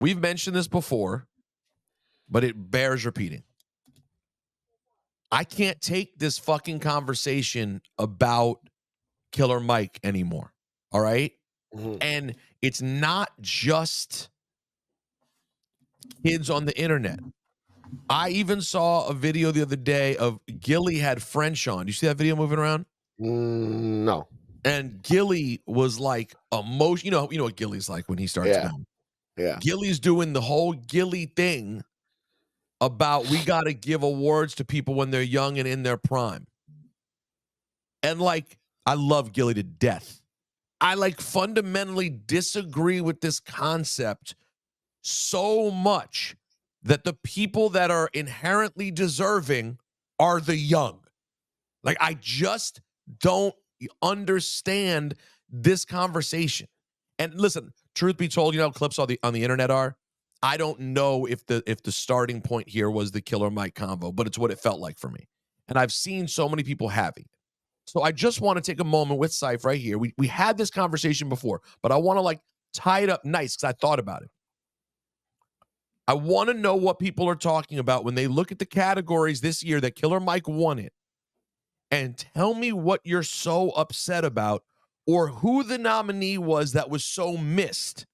We've mentioned this before, but it bears repeating. I can't take this fucking conversation about Killer Mike anymore. All right? Mhm. And it's not just kids on the internet. I even saw a video the other day of Gilly had French on. You see that video moving around? No. And Gilly was like emotion. You know what Gilly's like when he starts Yeah. going. Yeah. Gilly's doing the whole Gilly thing about we got to give awards to people when they're young and in their prime. And like, I love Gilly to death. I like fundamentally disagree with this concept so much that the people that are inherently deserving are the young. Like, I just don't understand this conversation. And listen, truth be told, you know, clips on the internet are. I don't know if the starting point here was the Killer Mike convo, but it's what it felt like for me. And I've seen so many people having it. So I just want to take a moment with Cipha right here. We had this conversation before, but I want to like tie it up nice because I thought about it. I want to know what people are talking about when they look at the categories this year that Killer Mike won in, and tell me what you're so upset about or who the nominee was that was so missed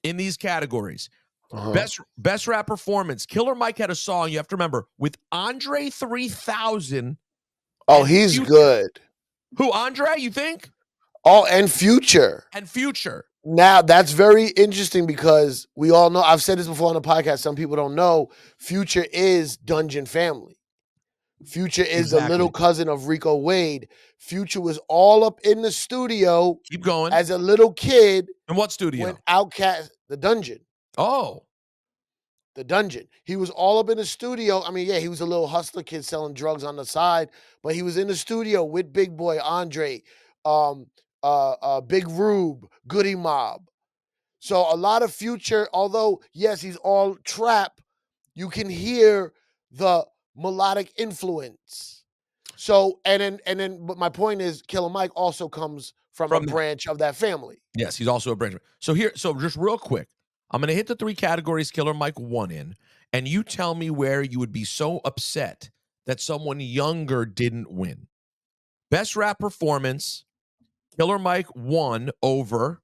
in these categories. Uh-huh. Best rap performance. Killer Mike had a song, you have to remember, with Andre 3000. Oh, and he's Future. good. Who, Andre, you think? Oh, and Future. And Future. Now, that's very interesting because we all know, I've said this before on the podcast, some people don't know, Future is Dungeon Family. Future is the little cousin of Rico Wade. Future was all up in the studio. Keep going. As a little kid. In what studio? When Outkast, the Dungeon. Oh. The Dungeon. He was all up in the studio. I mean, yeah, he was a little hustler kid selling drugs on the side, but he was in the studio with Big Boy, Andre, Big Rube, Goody Mob. So a lot of Future, although, yes, he's all trap, you can hear the melodic influence. So, and then, but my point is, Killer Mike also comes from a branch of that family. Yes, he's also a branch. So just real quick, I'm going to hit the 3 categories Killer Mike won in, and you tell me where you would be so upset that someone younger didn't win. Best rap performance, Killer Mike won over,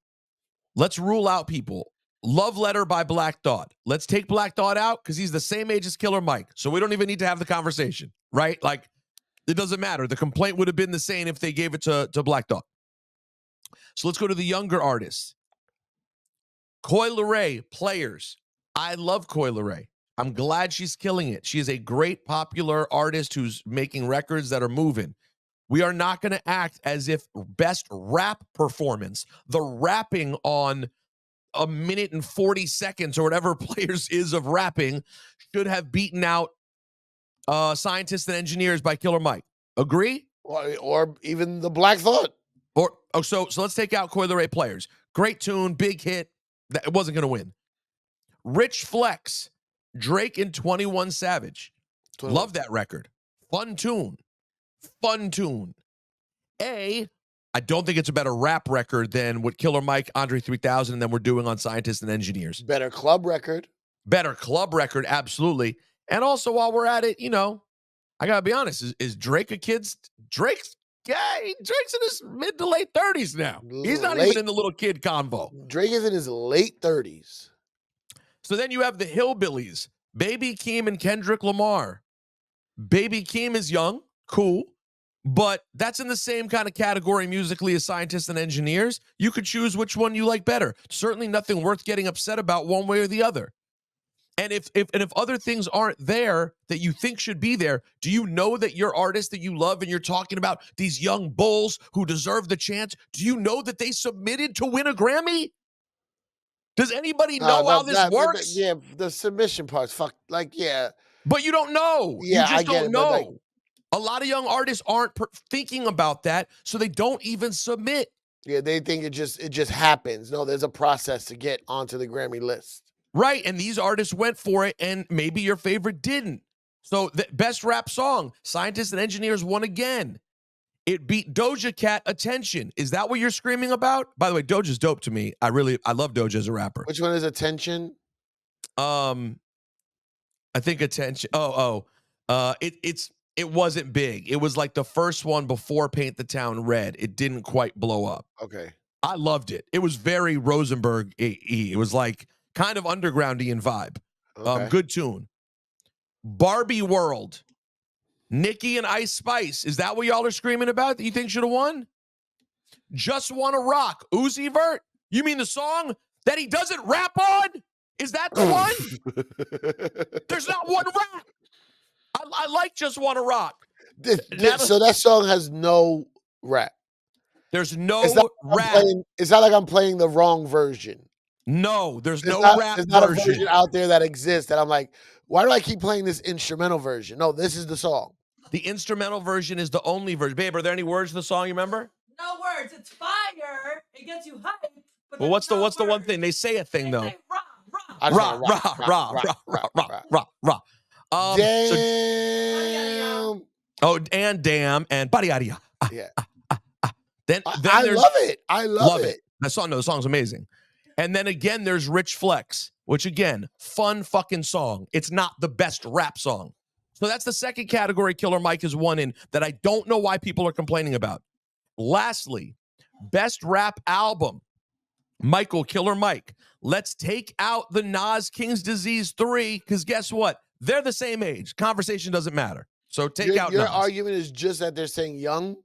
let's rule out people. Love Letter by Black Thought. Let's take Black Thought out because he's the same age as Killer Mike. So we don't even need to have the conversation, right? Like, it doesn't matter. The complaint would have been the same if they gave it to Black Thought. So let's go to the younger artists. Coi Leray, Players. I love Coi Leray. I'm glad she's killing it. She is a great popular artist who's making records that are moving. We are not going to act as if best rap performance, the rapping on 1 minute and 40 seconds or whatever Players is of rapping, should have beaten out Scientists and Engineers by Killer Mike. Agree? Or even the Black Thought. So let's take out Coi Leray, Players. Great tune, big hit. It wasn't going to win. Rich Flex, Drake and 21 Savage. 21. Love that record. Fun tune. I don't think it's a better rap record than what Killer Mike, Andre 3000, and then we're doing on Scientists and Engineers. Better club record, absolutely. And also, while we're at it, you know, I gotta be honest, is Drake a kid's? Drake's in his mid to late 30s now. He's not even in the little kid convo. Drake is in his late 30s. So then you have the Hillbillies, Baby Keem and Kendrick Lamar. Baby Keem is young, cool, but that's in the same kind of category musically as Scientists and Engineers. You could choose which one you like better. Certainly nothing worth getting upset about one way or the other. And if other things aren't there that you think should be there, do you know that your artist that you love and you're talking about these young bulls who deserve the chance, do you know that they submitted to win a Grammy? Does anybody know how this works? Yeah, the submission part's yeah. But you don't know. Yeah, you just don't know. A lot of young artists aren't thinking about that, so they don't even submit. Yeah, they think it just happens. No, there's a process to get onto the Grammy list. Right, and these artists went for it, and maybe your favorite didn't. So the best rap song, Scientists and Engineers won again. It beat Doja Cat, Attention. Is that what you're screaming about? By the way, Doja's dope to me. I love Doja as a rapper. Which one is Attention? I think attention. It wasn't big. It was like the first one before Paint the Town Red. It didn't quite blow up. Okay. I loved it. It was very Rosenberg. It was like kind of undergroundy in vibe. Okay. Good tune. Barbie World. Nicki and Ice Spice. Is that what y'all are screaming about that you think should have won? Just Wanna Rock. Uzi Vert. You mean the song that he doesn't rap on? Is that the one? There's not one rap. I like Just Wanna Rock. So that song has no rap. There's no rap. It's not like I'm playing the wrong version. No, there's no rap There's not a version out there that exists that I'm like, why do I keep playing this instrumental version? No, this is the song. The instrumental version is the only version. Babe, are there any words to the song you remember? No words. It's fire. It gets you hyped. Well, what's the one thing? They say a thing though. Rah, rah. Damn. And damn and body yada. Yeah. Then I love it. I love it. The song's amazing. And then again, there's Rich Flex, which again, fun fucking song. It's not the best rap song. So that's the second category Killer Mike has won in that I don't know why people are complaining about. Lastly, best rap album. Michael, Killer Mike. Let's take out the Nas King's Disease 3, because guess what? They're the same age. Conversation doesn't matter. So take out Your Nas. argument is just that they're saying young?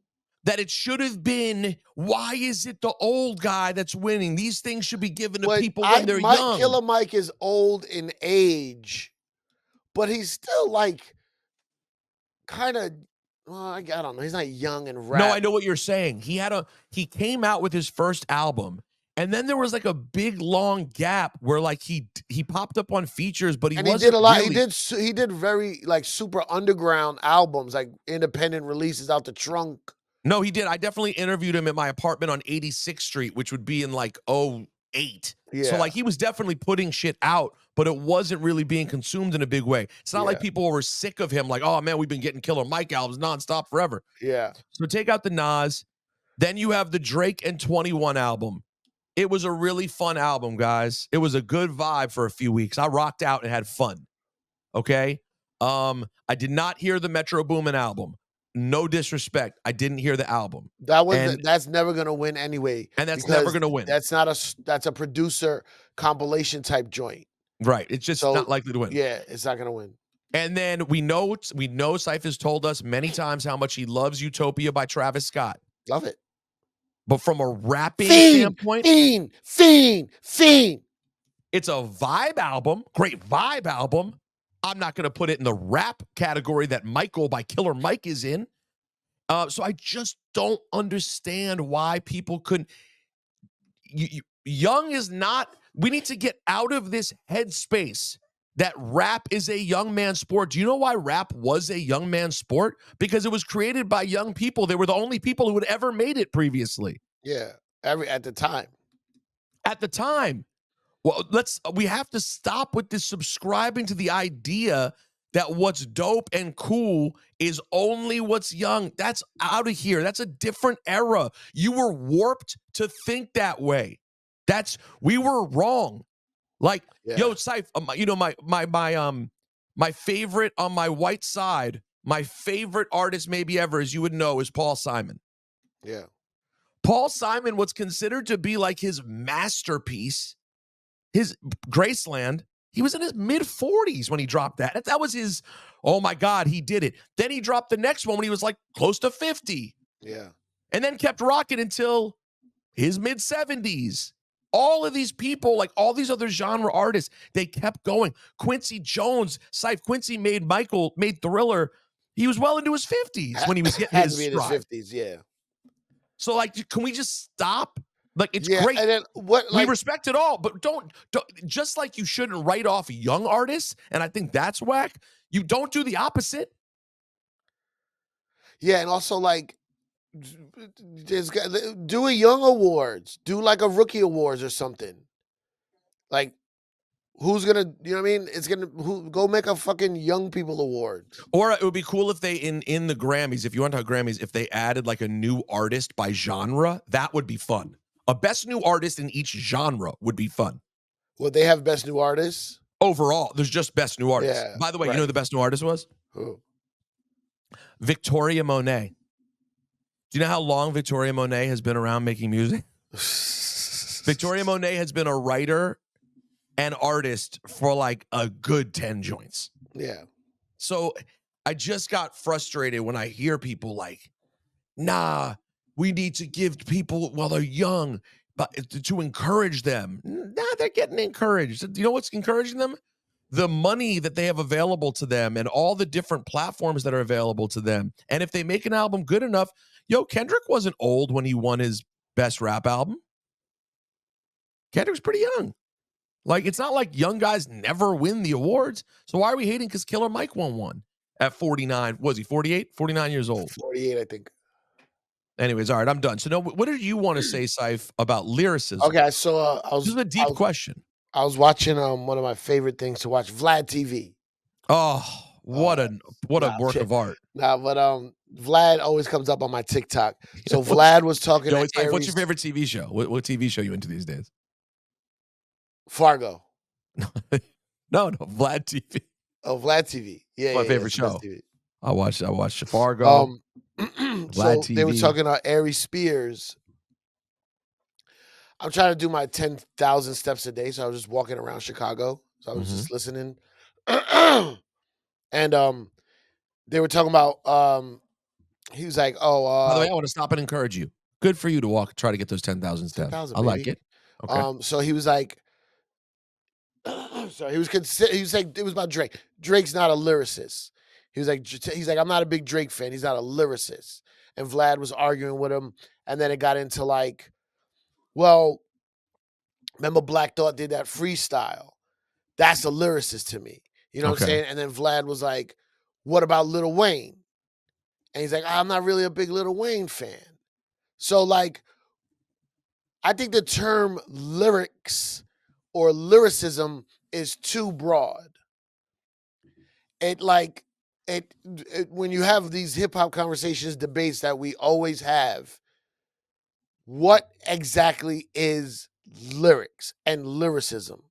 That it should have been, why is it the old guy that's winning? These things should be given to people when they're young. Killer Mike is old in age, but he's still like kind of, well, I don't know. He's not young and rap. No, I know what you're saying. He came out with his first album, and then there was like a big long gap where like he popped up on features, but he did a lot. Really... He did very like super underground albums, like independent releases out the trunk. No, he did. I definitely interviewed him at my apartment on 86th Street, which would be in like 08. Yeah. So like he was definitely putting shit out, but it wasn't really being consumed in a big way. It's not like people were sick of him, like, oh man, we've been getting Killer Mike albums nonstop forever. Yeah. So take out the Nas. Then you have the Drake and 21 album. It was a really fun album, guys. It was a good vibe for a few weeks. I rocked out and had fun. Okay. I did not hear the Metro Boomin album. No disrespect. I didn't hear the album. That's never gonna win anyway. And that's never gonna win. That's a producer compilation type joint. Right. It's just not likely to win. Yeah, it's not gonna win. And then we know Cipha has told us many times how much he loves Utopia by Travis Scott. Love it. But from a rapping standpoint, Fiend. It's a vibe album, great vibe album. I'm not going to put it in the rap category that Michael by Killer Mike is in. So I just don't understand why people couldn't. Young is not. We need to get out of this headspace that rap is a young man's sport. Do you know why rap was a young man's sport? Because it was created by young people. They were the only people who had ever made it previously. Yeah, at the time. At the time. Well, we have to stop with this subscribing to the idea that what's dope and cool is only what's young. That's out of here. That's a different era. You were warped to think that way. We were wrong. Like, yo, Cipha, you know, my favorite on my white side, my favorite artist maybe ever, as you would know, is Paul Simon. Yeah. Paul Simon was considered to be like his masterpiece. His Graceland, he was in his mid-40s when he dropped that. That was his, oh my God, he did it. Then he dropped the next one when he was like close to 50. Yeah. And then kept rocking until his mid-70s. All of these people, like all these other genre artists, they kept going. Quincy Jones, Quincy made Thriller. He was well into his 50s when he was hitting his stride. In his 50s, yeah. So like, can we just stop? Like, it's great. And then we respect it all, but don't just like you shouldn't write off young artists, and I think that's whack. You don't do the opposite. Yeah, and also like do a young awards, do like a rookie awards or something. Like, who's gonna, you know what I mean? It's gonna go make a fucking young people award. Or it would be cool if they in the Grammys, if you want to talk Grammys, if they added like a new artist by genre, that would be fun. A best new artist in each genre would be fun. Would they have best new artists? Overall, there's just best new artist. Yeah, By the way, you know right. who the best new artist was? Who? Victoria Monet. Do you know how long Victoria Monet has been around making music? Victoria Monet has been a writer and artist for like a good 10 joints. Yeah. So I just got frustrated when I hear people like, nah, we need to give people while they're young, but to encourage them. Nah, they're getting encouraged. You know what's encouraging them? The money that they have available to them and all the different platforms that are available to them. And if they make an album good enough, Kendrick wasn't old when he won his best rap album. Kendrick's pretty young. Like, it's not like young guys never win the awards. So why are we hating because Killer Mike won one at 49? Was he 48? 49 years old. 48, I think. Anyways, all right, I'm done. So, no, what did you want to say, Cipha, about lyricism? Okay, so This is a deep question. I was watching one of my favorite things to watch, Vlad TV. Oh, what a work of art. Nah, but Vlad always comes up on my TikTok. So Vlad was talking to Aries. What's your favorite TV show? What TV show you into these days? Fargo. No, Vlad TV. Oh, Vlad TV. Yeah, my favorite show. TV. I watched Fargo. Vlad so TV. They were talking about Aries Spears. I'm trying to do my 10,000 steps a day, so I was just walking around Chicago. So I was just listening. And they were talking about he was like, oh, by the way, I want to stop and encourage you. Good for you to try to get those 10,000 steps. 10,000, I like it. Okay. So he was like, so he was like, it was about Drake. Drake's not a lyricist. He's like, I'm not a big Drake fan. He's not a lyricist. And Vlad was arguing with him. And then it got into like, well, remember Black Thought did that freestyle. That's a lyricist to me. You know what I'm saying? And then Vlad was like, what about Lil Wayne? And he's like, I'm not really a big Lil Wayne fan. So like, I think the term lyrics or lyricism is too broad. When you have these hip hop conversations, debates that we always have, what exactly is lyrics and lyricism?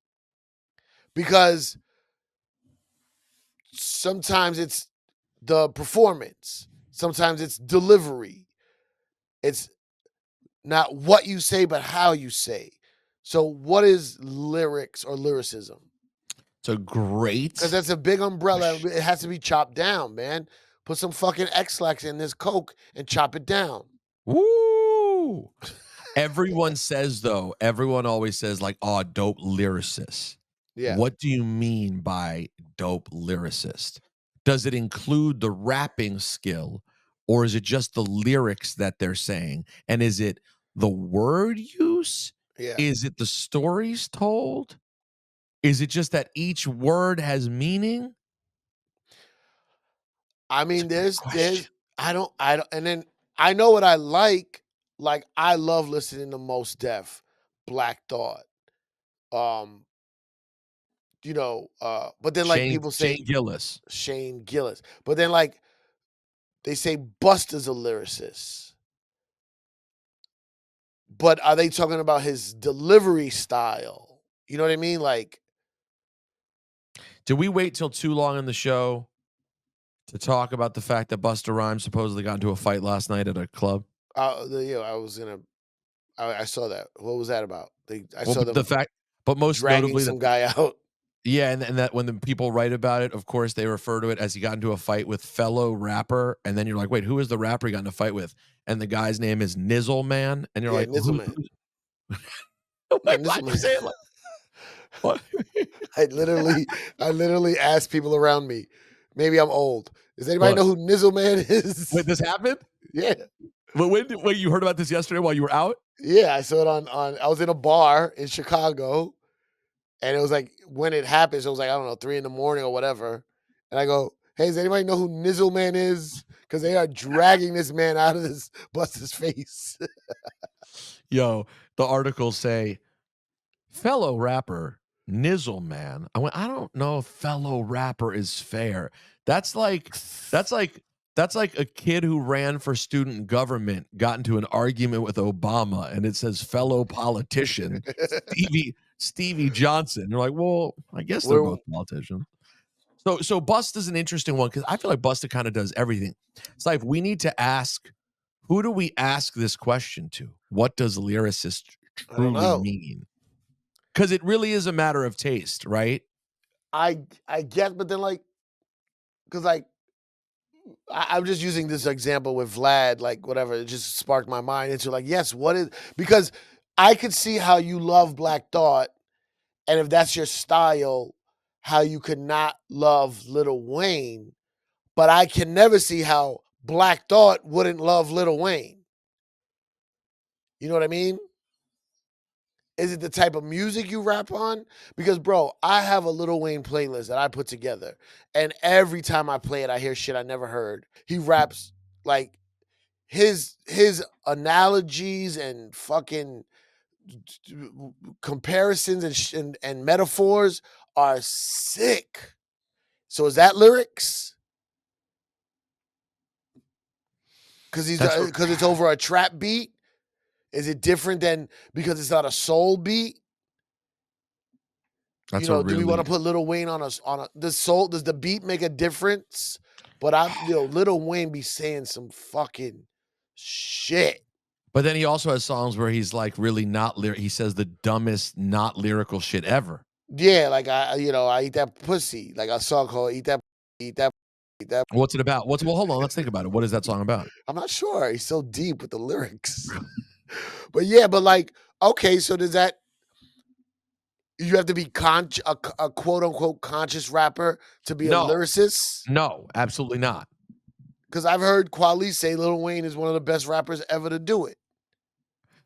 Because sometimes it's the performance, sometimes it's delivery. It's not what you say, but how you say. So what is lyrics or lyricism? It's a great... Because that's a big umbrella. It has to be chopped down, man. Put some fucking X-Lax in this Coke and chop it down. Woo! Everyone says, though, everyone always says, like, oh, dope lyricist. Yeah. What do you mean by dope lyricist? Does it include the rapping skill, or is it just the lyrics that they're saying? And is it the word use? Yeah. Is it the stories told? Is it just that each word has meaning? I mean, I don't, and then I know what I like. Like, I love listening to Mos Def, Black Thought, but then like people say Shane Gillis, but then like they say Busta's a lyricist. But are they talking about his delivery style? You know what I mean? Like, did we wait till too long in the show to talk about the fact that Busta Rhymes supposedly got into a fight last night at a club? I saw that. What was that about? Saw them but most notably, some guy out. Yeah, and that when the people write about it, of course, they refer to it as he got into a fight with fellow rapper, and then you're like, wait, who is the rapper he got in a fight with? And the guy's name is Nizzle Man, and you're like, Nizzle Man. Like, why'd you say it like? What? I literally asked people around me. Maybe I'm old. Does anybody know who Nizzle Man is? Wait, this happened? Yeah. But wait, you heard about this yesterday while you were out? Yeah, I saw it on. I was in a bar in Chicago, and it was like when it happens, it was like, I don't know, 3 a.m. or whatever. And I go, hey, does anybody know who Nizzle Man is? Because they are dragging this man out of this Busta's face. Yo, the articles say, fellow rapper Nizzle Man. I don't know if fellow rapper is fair. That's like a kid who ran for student government got into an argument with Obama, and it says fellow politician Stevie Johnson. You're like, well, I guess they're both politicians. So Busta's an interesting one because I feel like Busta kind of does everything. It's like we need to ask, who do we ask this question to? What does lyricist truly mean? Because it really is a matter of taste, right? I guess, but then because I'm just using this example with Vlad, like whatever, it just sparked my mind into like, yes, what is, because I could see how you love Black Thought, and if that's your style, how you could not love Lil Wayne, but I can never see how Black Thought wouldn't love Lil Wayne. You know what I mean? Is it the type of music you rap on? Because, bro, I have a Lil Wayne playlist that I put together, and every time I play it, I hear shit I never heard. He raps like his analogies and fucking comparisons and metaphors are sick. So is that lyrics? Because it's over a trap beat? Is it different than because it's not a soul beat? Do we want to put Lil Wayne on the soul? Does the beat make a difference? But Lil Wayne be saying some fucking shit. But then he also has songs where he's like really not he says the dumbest, not lyrical shit ever. Yeah, like I eat that pussy. Like a song called "Eat That." What's it about? Well, hold on. Let's think about it. What is that song about? I'm not sure. He's so deep with the lyrics. But yeah, but like, okay, so does that? You have to be a quote unquote conscious rapper to be a lyricist? No, absolutely not. Because I've heard Kweli say Lil Wayne is one of the best rappers ever to do it.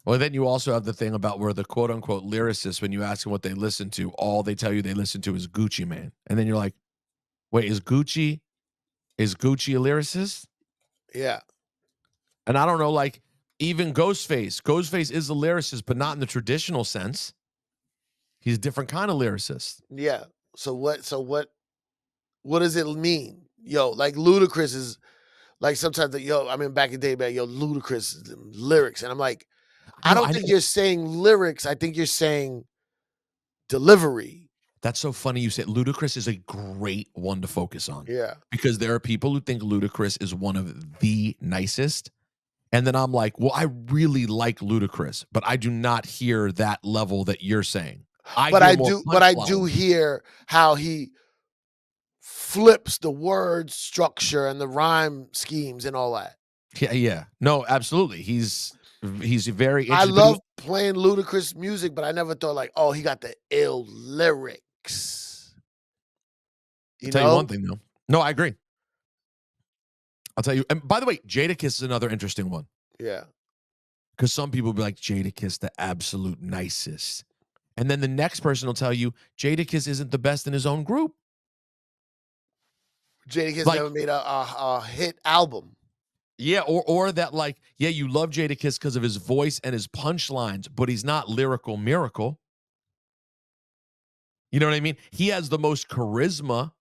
Well, then you also have the thing about where the quote unquote lyricists, when you ask them what they listen to, all they tell you they listen to is Gucci Mane. And then you're like, wait, is Gucci a lyricist? Yeah. And I don't know, like even Ghostface. Ghostface is a lyricist, but not in the traditional sense. He's a different kind of lyricist. Yeah. So what does it mean? Yo, like Ludacris is like sometimes back in the day, man, Ludacris lyrics. And I'm like, I don't think you're saying lyrics. I think you're saying delivery. That's so funny you said Ludacris is a great one to focus on. Yeah. Because there are people who think Ludacris is one of the nicest. And then I'm like, well, I really like Ludacris, but I do not hear that level that you're saying. But I do hear how he flips the word structure and the rhyme schemes and all that. Yeah. No, absolutely. He's very interesting. I love playing Ludacris music, but I never thought like, oh, he got the ill lyrics. I'll tell you one thing though. No, I agree. I'll tell you. And by the way, Jadakiss is another interesting one. Yeah. Because some people will be like, Jadakiss, the absolute nicest. And then the next person will tell you, Jadakiss isn't the best in his own group. Jadakiss never made a hit album. Yeah, or that like, yeah, you love Jadakiss because of his voice and his punchlines, but he's not lyrical miracle. You know what I mean? He has the most charisma,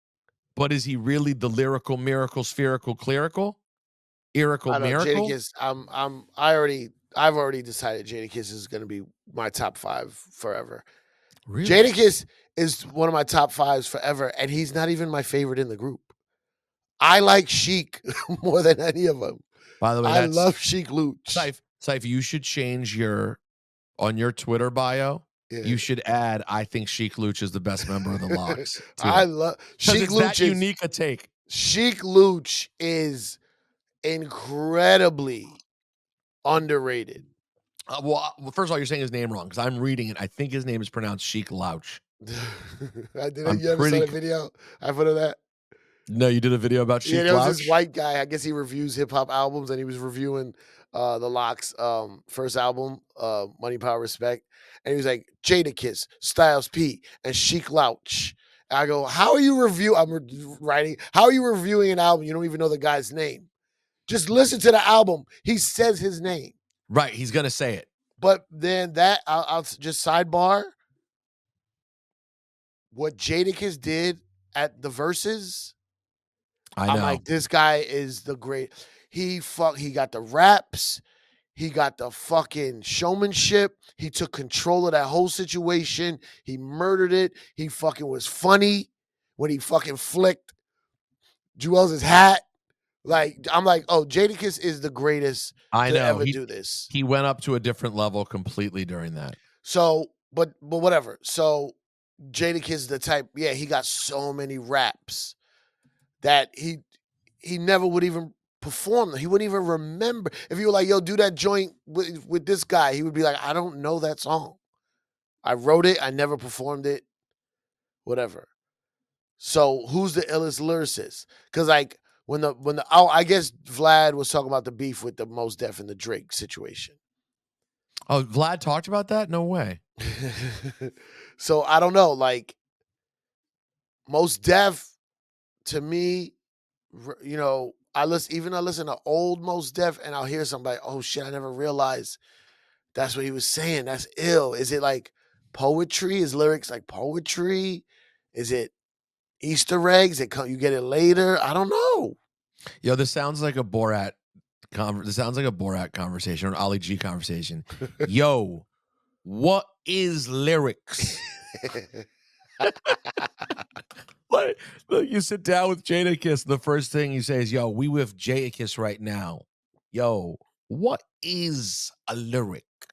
but is he really the lyrical miracle, spherical, clerical? Irical miracle? Jadakiss, I've already decided Jadakiss is going to be my top 5 forever. Really? Jadakiss is one of my top 5s forever, and he's not even my favorite in the group. I like Sheik more than any of them. By the way, I love Sheik Luch. Cipha, you should change on your Twitter bio. Yeah. You should add, I think Sheik Luch is the best member of the Locks. I love Sheik Luch. That unique a take. Sheik Luch is incredibly underrated. Well, first of all, you're saying his name wrong because I'm reading it. I think his name is pronounced Sheik Louch. You ever saw the video I put of that? No, you did a video about Sheik Louch? Yeah, there was this white guy. I guess he reviews hip hop albums, and he was reviewing the Locks' first album, Money, Power, Respect. And he was like, Jadakiss, Styles P, and Sheik Louch. And I go, how are you how are you reviewing an album? You don't even know the guy's name. Just listen to the album. He says his name. Right, he's going to say it. But then I'll just sidebar. What Jadakiss did at the Verses, I know. I'm like, this guy is the great. He got the raps. He got the fucking showmanship. He took control of that whole situation. He murdered it. He fucking was funny when he fucking flicked Jewel's hat. Like, I'm like, oh, Jadakiss is the greatest I to know. ever do this. He went up to a different level completely during that. So, but whatever. So Jadakiss is the type, yeah, he got so many raps that he never would even perform them. He wouldn't even remember. If you were like, yo, do that joint with this guy, he would be like, I don't know that song. I wrote it, I never performed it, whatever. So who's the illest lyricist? Because like I guess Vlad was talking about the beef with the Mos Def and the Drake situation. Oh, Vlad talked about that? No way. So I don't know. Like Mos Def, to me, you know, I listen to old Mos Def and I'll hear somebody, oh shit, I never realized that's what he was saying. That's ill. Is it like poetry? Is lyrics like poetry? Is it Easter eggs? You get it later? I don't know. Yo, this sounds like a Borat conversation or an Ali G conversation. Yo, what is lyrics? Like, you sit down with Jadakiss, the first thing you say is, yo, we with Jadakiss right now. Yo, what is a lyric?